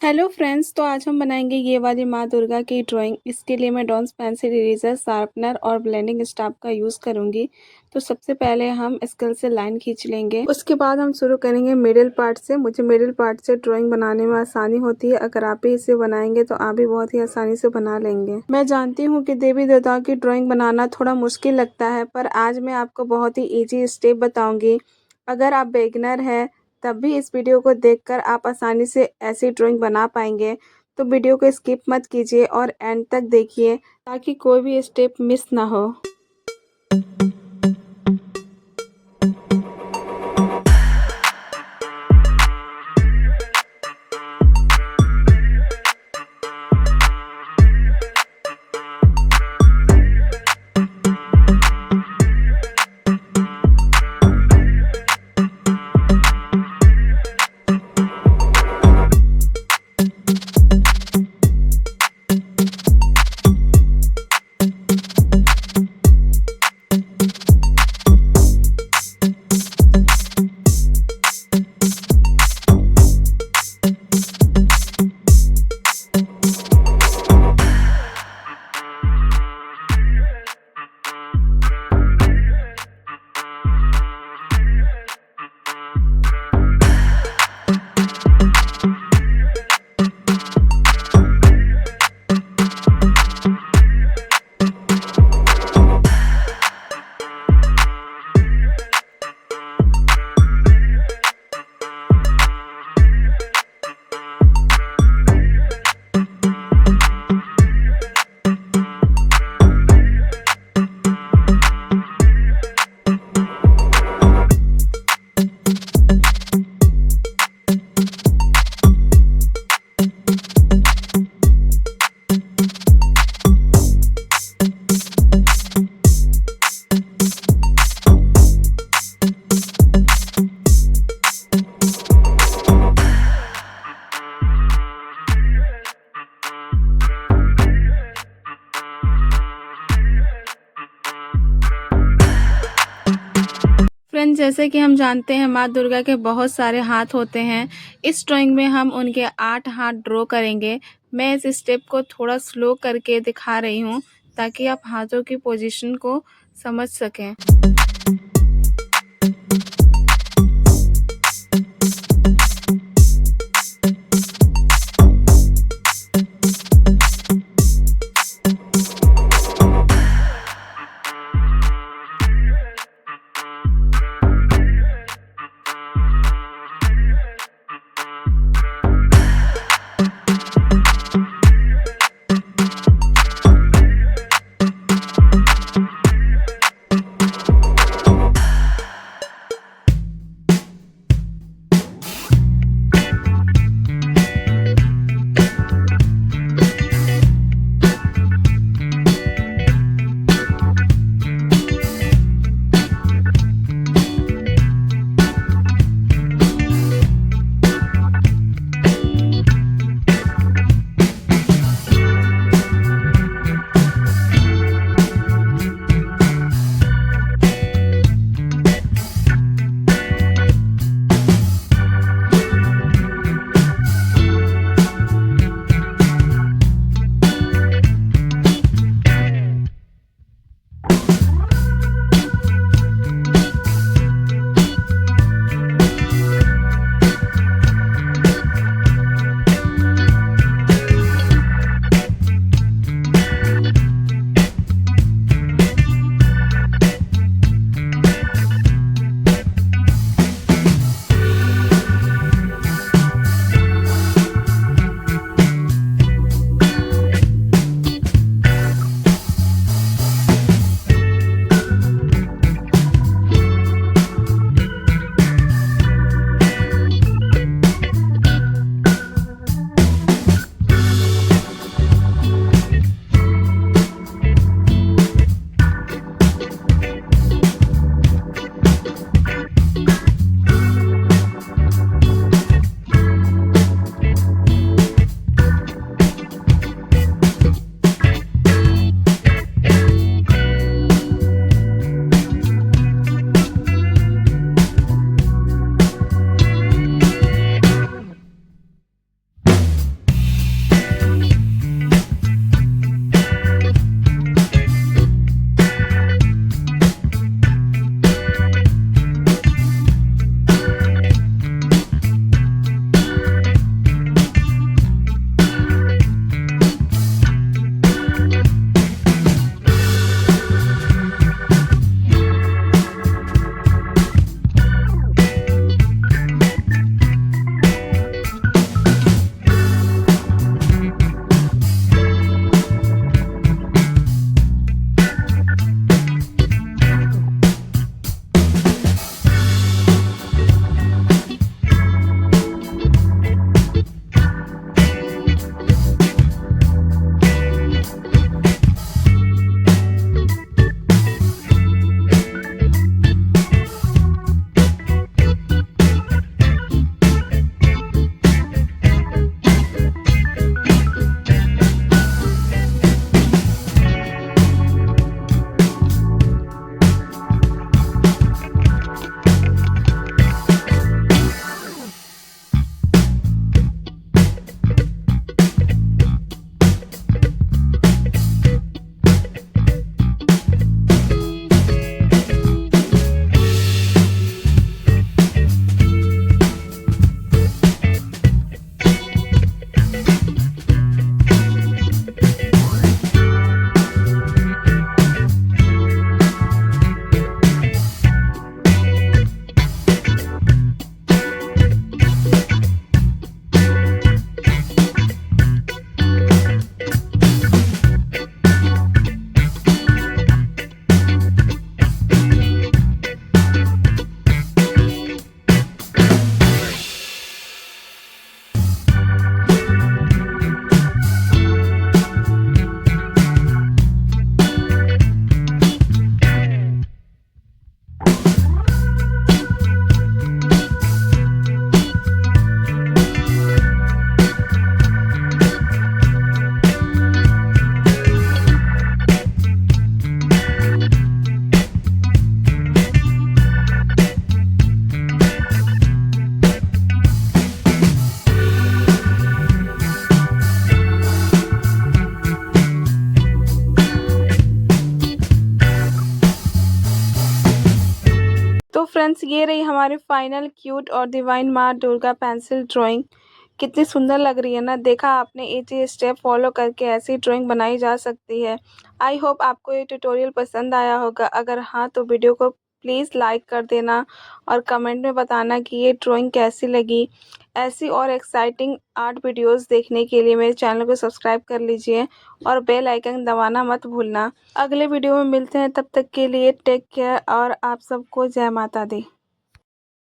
Hello friends, तो आज हम बनाएंगे ये वाली माँ दुर्गा की ड्राइंग। इसके लिए मैं डॉम्स पेंसिल इरेजर, शार्पनर और ब्लेंडिंग स्टाफ का यूज़ करूंगी। तो सबसे पहले हम स्केल से लाइन खींच लेंगे। उसके बाद हम शुरू करेंगे मिडिल पार्ट से। मुझे मिडिल पार्ट से ड्राइंग बनाने में आसानी होती है। अगर आप भी इसे बनाएंगे तो आप भी बहुत ही आसानी से बना लेंगे। मैं जानती हूँ कि देवी दुर्गा की ड्रॉइंग बनाना थोड़ा मुश्किल लगता है, पर आज मैं आपको बहुत ही ईजी स्टेप बताऊँगी। अगर आप बिगिनर है तब भी इस वीडियो को देखकर आप आसानी से ऐसी ड्राइंग बना पाएंगे। तो वीडियो को स्किप मत कीजिए और एंड तक देखिए ताकि कोई भी स्टेप मिस ना हो। फ्रेंड्स, जैसे कि हम जानते हैं माँ दुर्गा के बहुत सारे हाथ होते हैं। इस ड्राइंग में हम उनके 8 हाथ ड्रॉ करेंगे। मैं इस स्टेप को थोड़ा स्लो करके दिखा रही हूँ ताकि आप हाथों की पोजीशन को समझ सकें। फ्रेंड्स, ये रही हमारी फाइनल क्यूट और डिवाइन माँ दुर्गा पेंसिल ड्राइंग। कितनी सुंदर लग रही है ना। देखा आपने, इजी स्टेप फॉलो करके ऐसी ड्राइंग बनाई जा सकती है। आई होप आपको ये ट्यूटोरियल पसंद आया होगा। अगर हाँ तो वीडियो को प्लीज़ लाइक कर देना और कमेंट में बताना कि ये ड्राइंग कैसी लगी। ऐसी और एक्साइटिंग आर्ट वीडियोस देखने के लिए मेरे चैनल को सब्सक्राइब कर लीजिए और बेल आइकन दबाना मत भूलना। अगले वीडियो में मिलते हैं, तब तक के लिए टेक केयर और आप सबको जय माता दी।